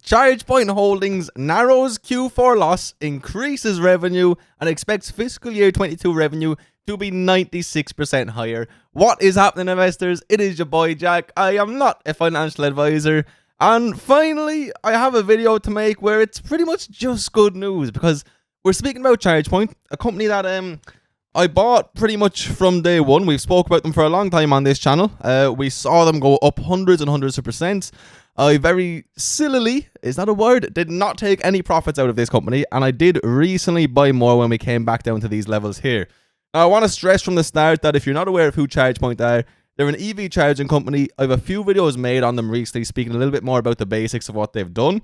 ChargePoint Holdings narrows Q4 loss, increases revenue, and expects fiscal year 22 revenue to be 96% higher. What is happening, investors? It is your boy Jack. I am not a financial advisor. And finally, I have a video to make where it's pretty much just good news, because we're speaking about ChargePoint, a company that I bought pretty much from day one. We've spoke about them for a long time on this channel. We saw them go up hundreds and hundreds of percent. I very sillily, is that a word, did not take any profits out of this company, and I did recently buy more when we came back down to these levels here. Now, I want to stress from the start that if you're not aware of who ChargePoint are, they're an EV charging company. I have a few videos made on them recently speaking a little bit more about the basics of what they've done.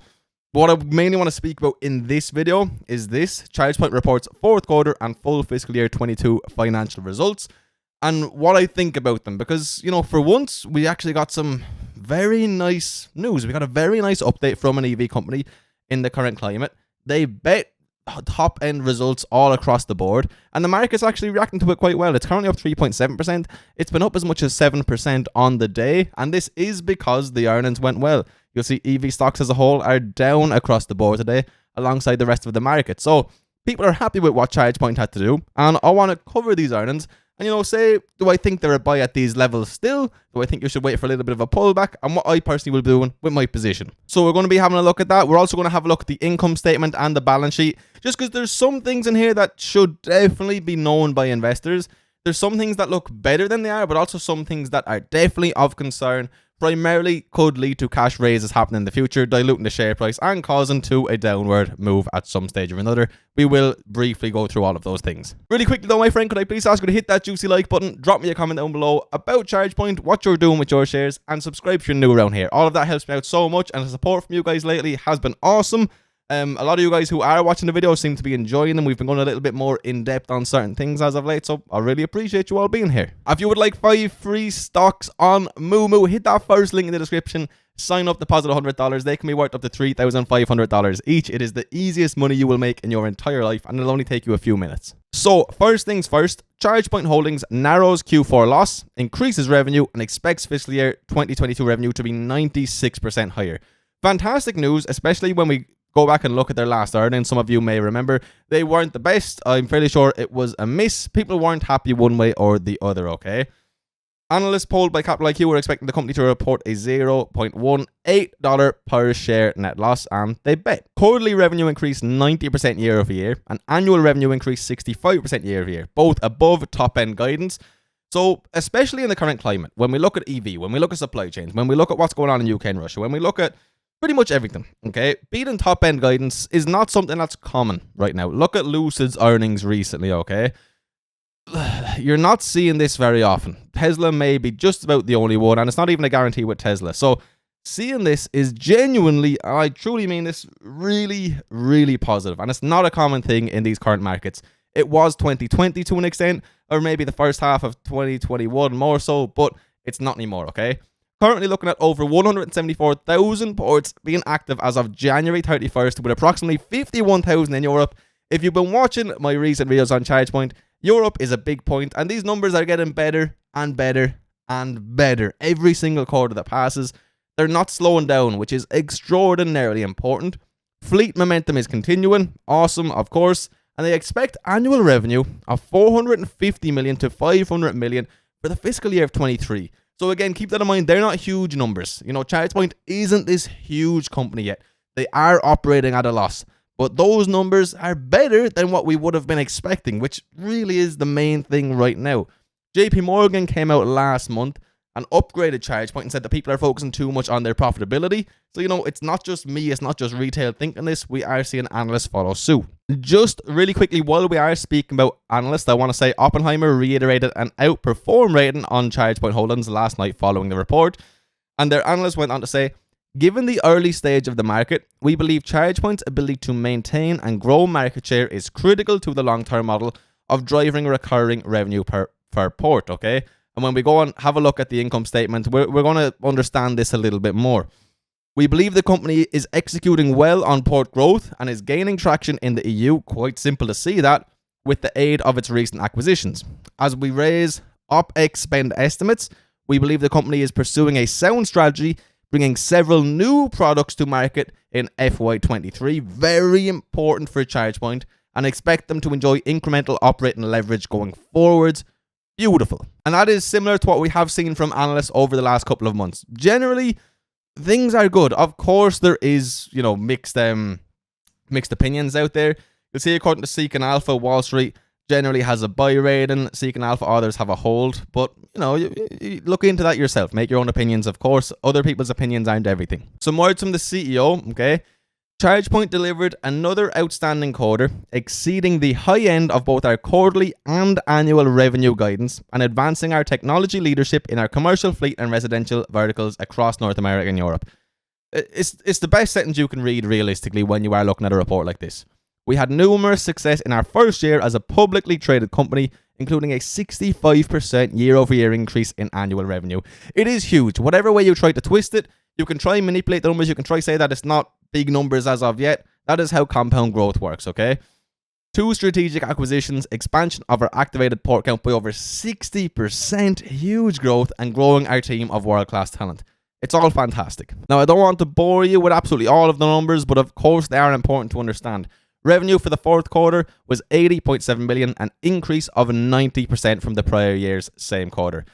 What I mainly want to speak about in this video is this: ChargePoint reports fourth quarter and full fiscal year 22 financial results, and what I think about them, because, you know, for once we actually got some very nice news. We got a very nice update from an EV company in the current climate. They bet top end results all across the board, and the market's actually reacting to it quite well. It's currently up 3.7%. It's been up as much as 7% on the day, and this is because the earnings went well. You'll see EV stocks as a whole are down across the board today alongside the rest of the market. So people are happy with what ChargePoint had to do, and I want to cover these earnings and, you know, say, do I think they're a buy at these levels still? Do I think you should wait for a little bit of a pullback? And what I personally will be doing with my position. So we're going to be having a look at that. We're also going to have a look at the income statement and the balance sheet, just because there's some things in here that should definitely be known by investors. There's some things that look better than they are, but also some things that are definitely of concern. Primarily could lead to cash raises happening in the future, diluting the share price and causing to a downward move at some stage or another. We will briefly go through all of those things. Really quickly though, my friend, could I please ask you to hit that juicy like button, drop me a comment down below about ChargePoint, what you're doing with your shares, and subscribe if you're new around here. All of that helps me out so much, and the support from you guys lately has been awesome. A lot of you guys who are watching the video seem to be enjoying them. We've been going a little bit more in depth on certain things as of late, so I really appreciate you all being here. If you would like 5 free stocks on Moomoo, hit that first link in the description. Sign up, deposit $100. They can be worth up to $3,500 each. It is the easiest money you will make in your entire life, and it'll only take you a few minutes. So first things first, ChargePoint Holdings narrows Q4 loss, increases revenue, and expects fiscal year 2022 revenue to be 96% higher. Fantastic news, especially when we go back and look at their last earnings. Some of you may remember they weren't the best. I'm fairly sure it was a miss. People weren't happy one way or the other, okay? Analysts polled by Capital IQ were expecting the company to report a $0.18 per share net loss, and they bet. Quarterly revenue increased 90% year over year, and annual revenue increased 65% year over year, both above top-end guidance. So, especially in the current climate, when we look at EV, when we look at supply chains, when we look at what's going on in UK and Russia, when we look at pretty much everything, okay? Beating top-end guidance is not something that's common right now. Look at Lucid's earnings recently, okay? You're not seeing this very often. Tesla may be just about the only one, and it's not even a guarantee with Tesla. So seeing this is genuinely, and I truly mean this, really, really positive. And it's not a common thing in these current markets. It was 2020 to an extent, or maybe the first half of 2021 more so, but it's not anymore, okay? Currently looking at over 174,000 ports being active as of January 31st, with approximately 51,000 in Europe. If you've been watching my recent videos on ChargePoint, Europe is a big point, and these numbers are getting better and better and better every single quarter that passes. They're not slowing down, which is extraordinarily important. Fleet momentum is continuing, awesome, of course, and they expect annual revenue of 450 million to 500 million for the fiscal year of 23. So again, keep that in mind. They're not huge numbers. You know, ChargePoint isn't this huge company yet. They are operating at a loss, but those numbers are better than what we would have been expecting, which really is the main thing right now. JP Morgan came out last month and upgraded ChargePoint and said that people are focusing too much on their profitability. So, you know, it's not just me, it's not just retail thinking this. We are seeing analysts follow suit. Just really quickly, while we are speaking about analysts, I want to say Oppenheimer reiterated an outperform rating on ChargePoint Holdings last night following the report. And their analyst went on to say, given the early stage of the market, we believe ChargePoint's ability to maintain and grow market share is critical to the long-term model of driving recurring revenue per port, okay? And when we go and have a look at the income statement, we're going to understand this a little bit more. We believe the company is executing well on port growth and is gaining traction in the EU, quite simple to see that, with the aid of its recent acquisitions. As we raise OpEx spend estimates, we believe the company is pursuing a sound strategy bringing several new products to market in FY23, very important for ChargePoint, and expect them to enjoy incremental operating leverage going forwards. Beautiful. And that is similar to what we have seen from Analyst over the last couple of months. Generally, things are good. Of course, there is, mixed opinions out there. You'll see, according to Seek and Alpha, Wall Street generally has a buy rating. Seek and Alpha, others have a hold. But, you look into that yourself. Make your own opinions, of course. Other people's opinions aren't everything. Some words from the CEO, okay? ChargePoint delivered another outstanding quarter, exceeding the high end of both our quarterly and annual revenue guidance and advancing our technology leadership in our commercial fleet and residential verticals across North America and Europe. It's the best sentence you can read realistically when you are looking at a report like this. We had numerous success in our first year as a publicly traded company, including a 65% year-over-year increase in annual revenue. It is huge. Whatever way you try to twist it, you can try and manipulate the numbers. You can try say that it's not big numbers as of yet. That is how compound growth works, okay? 2 strategic acquisitions, expansion of our activated port count by over 60%, huge growth, and growing our team of world-class talent. It's all fantastic. Now, I don't want to bore you with absolutely all of the numbers, but of course they are important to understand. Revenue for the fourth quarter was $80.7 million, an increase of 90% from the prior year's same quarter.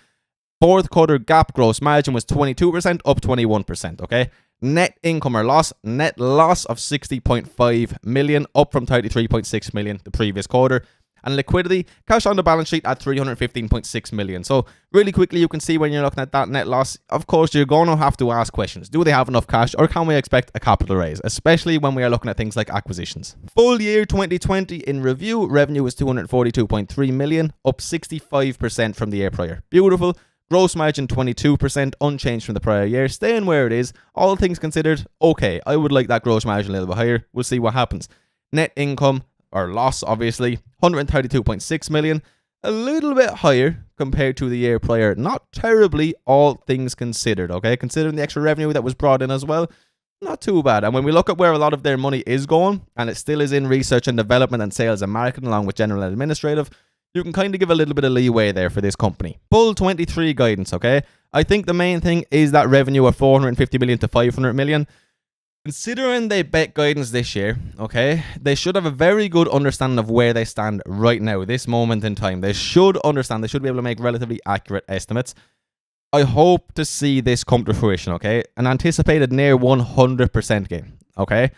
Fourth quarter GAAP gross margin was 22%, up 21%, okay? Net income or loss, net loss of $60.5 million, up from $33.6 million the previous quarter. And liquidity, cash on the balance sheet at $315.6 million. So really quickly, you can see when you're looking at that net loss, of course, you're going to have to ask questions. Do they have enough cash, or can we expect a capital raise, especially when we are looking at things like acquisitions? Full year 2020 in review, revenue was $242.3 million, up 65% from the year prior. Beautiful. Gross margin 22%, unchanged from the prior year, staying where it is. All things considered, okay. I would like that gross margin a little bit higher. We'll see what happens. Net income, or loss obviously, $132.6 million, a little bit higher compared to the year prior. Not terribly, all things considered, okay? Considering the extra revenue that was brought in as well, not too bad. And when we look at where a lot of their money is going, and it still is in research and development and sales and marketing along with general and administrative, you can kind of give a little bit of leeway there for this company. Full 23 guidance, okay? I think the main thing is that revenue of $450 million to $500 million. Considering they bet guidance this year, okay, they should have a very good understanding of where they stand right now, this moment in time. They should understand, they should be able to make relatively accurate estimates. I hope to see this come to fruition, okay? An anticipated near 100% gain, okay?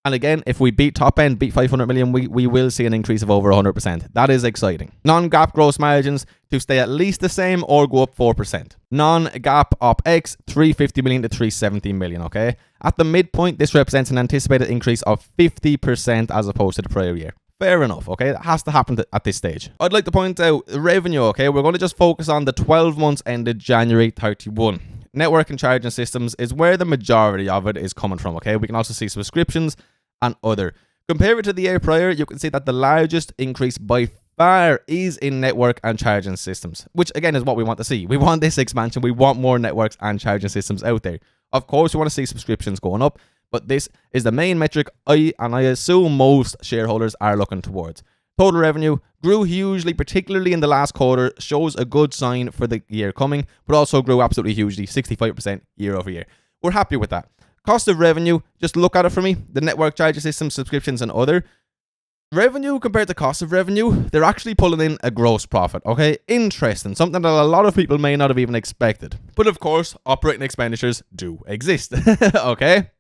And again, if we beat top end, beat 500 million, we will see an increase of over 100%. That is exciting. Non-GAAP gross margins to stay at least the same or go up 4%. Non-GAAP OpEx, 350 million to 370 million, okay? At the midpoint, this represents an anticipated increase of 50% as opposed to the prior year. Fair enough, okay? That has to happen at this stage. I'd like to point out revenue, okay? We're going to just focus on the 12 months ended January 31. Network and charging systems is where the majority of it is coming from, okay? We can also see subscriptions and other. Compare it to the year prior, you can see that the largest increase by far is in network and charging systems, which again is what we want to see. We want this expansion. We want more networks and charging systems out there. Of course, we want to see subscriptions going up, but this is the main metric I assume most shareholders are looking towards. Total revenue grew hugely, particularly in the last quarter, shows a good sign for the year coming, but also grew absolutely hugely, 65% year over year. We're happy with that. Cost of revenue, just look at it for me. The network charging system, subscriptions, and other. Revenue compared to cost of revenue, they're actually pulling in a gross profit, okay? Interesting, something that a lot of people may not have even expected. But of course, operating expenditures do exist, okay?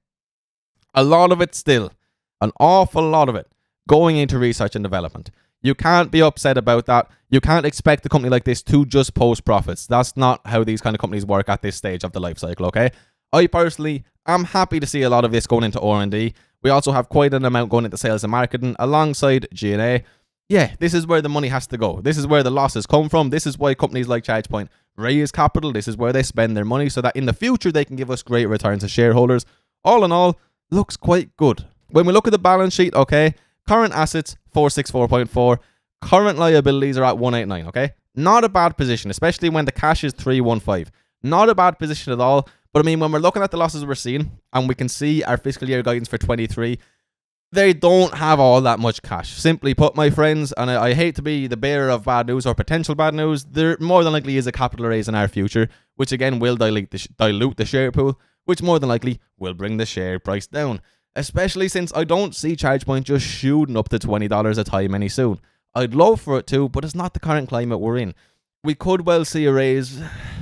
A lot of it still, an awful lot of it, going into research and development. You can't be upset about that. You can't expect a company like this to just post profits. That's not how these kind of companies work at this stage of the life cycle, okay? I personally am happy to see a lot of this going into R&D. We also have quite an amount going into sales and marketing alongside G&A. Yeah, this is where the money has to go. This is where the losses come from. This is why companies like ChargePoint raise capital. This is where they spend their money so that in the future they can give us great returns as shareholders. All in all, looks quite good. When we look at the balance sheet, okay, current assets, 464.4. Current liabilities are at 189, okay? Not a bad position, especially when the cash is 315. Not a bad position at all. But I mean, when we're looking at the losses we're seeing, and we can see our fiscal year guidance for 23, they don't have all that much cash. Simply put, my friends, and I hate to be the bearer of bad news or potential bad news, there more than likely is a capital raise in our future, which again will dilute the share pool, which more than likely will bring the share price down. Especially since I don't see ChargePoint just shooting up to $20 a time any soon. I'd love for it to, but it's not the current climate we're in. We could well see a raise,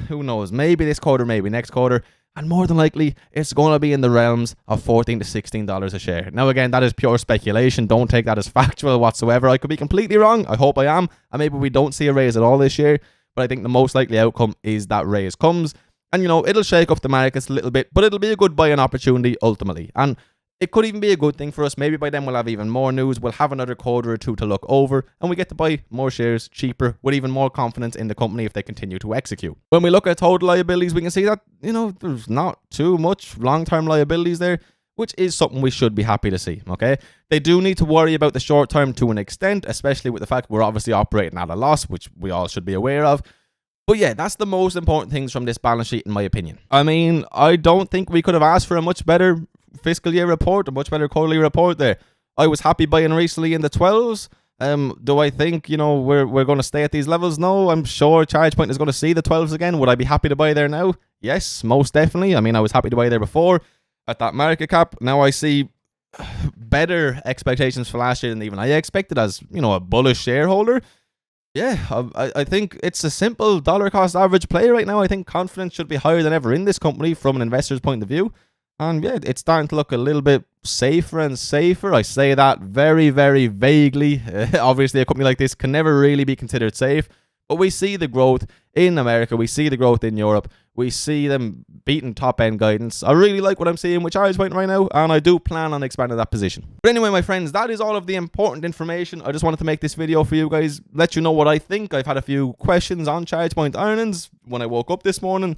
who knows, maybe this quarter, maybe next quarter, and more than likely, it's going to be in the realms of $14 to $16 a share. Now again, that is pure speculation, don't take that as factual whatsoever. I could be completely wrong, I hope I am, and maybe we don't see a raise at all this year, but I think the most likely outcome is that raise comes, and you know, it'll shake up the markets a little bit, but it'll be a good buying opportunity ultimately, and it could even be a good thing for us. Maybe by then we'll have even more news. We'll have another quarter or two to look over, and we get to buy more shares cheaper with even more confidence in the company if they continue to execute. When we look at total liabilities, we can see that, you know, there's not too much long-term liabilities there, which is something we should be happy to see, okay? They do need to worry about the short term to an extent, especially with the fact we're obviously operating at a loss, which we all should be aware of. But yeah, that's the most important things from this balance sheet in my opinion. I mean, I don't think we could have asked for a much better fiscal year report, a much better quarterly report there. I was happy buying recently in the 12s. Do I think, you know, we're going to stay at these levels? No, I'm sure ChargePoint is going to see the 12s again. Would I be happy to buy there now? Yes, most definitely. I mean, I was happy to buy there before at that market cap. Now I see better expectations for last year than even I expected as, you know, a bullish shareholder. Yeah, I think it's a simple dollar cost average play right now. I think confidence should be higher than ever in this company from an investor's point of view. And yeah, it's starting to look a little bit safer and safer. I say that very, very vaguely. Obviously, a company like this can never really be considered safe. But we see the growth in America. We see the growth in Europe. We see them beating top-end guidance. I really like what I'm seeing with ChargePoint right now, and I do plan on expanding that position. But anyway, my friends, that is all of the important information. I just wanted to make this video for you guys, let you know what I think. I've had a few questions on ChargePoint earnings when I woke up this morning,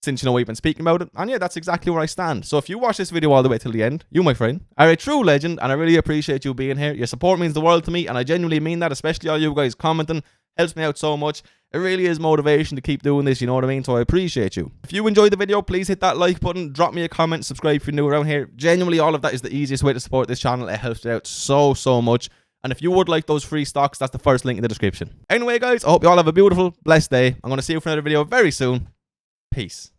since, you know, we've been speaking about it. And yeah, that's exactly where I stand. So if you watch this video all the way till the end, you, my friend, are a true legend, and I really appreciate you being here. Your support means the world to me, and I genuinely mean that, especially all you guys commenting. Helps me out so much. It really is motivation to keep doing this, you know what I mean? So I appreciate you. If you enjoyed the video, please hit that like button, drop me a comment, subscribe if you're new around here. Genuinely, all of that is the easiest way to support this channel. It helps it out so, so much. And if you would like those free stocks, that's the first link in the description. Anyway, guys, I hope you all have a beautiful, blessed day. I'm going to see you for another video very soon. Peace.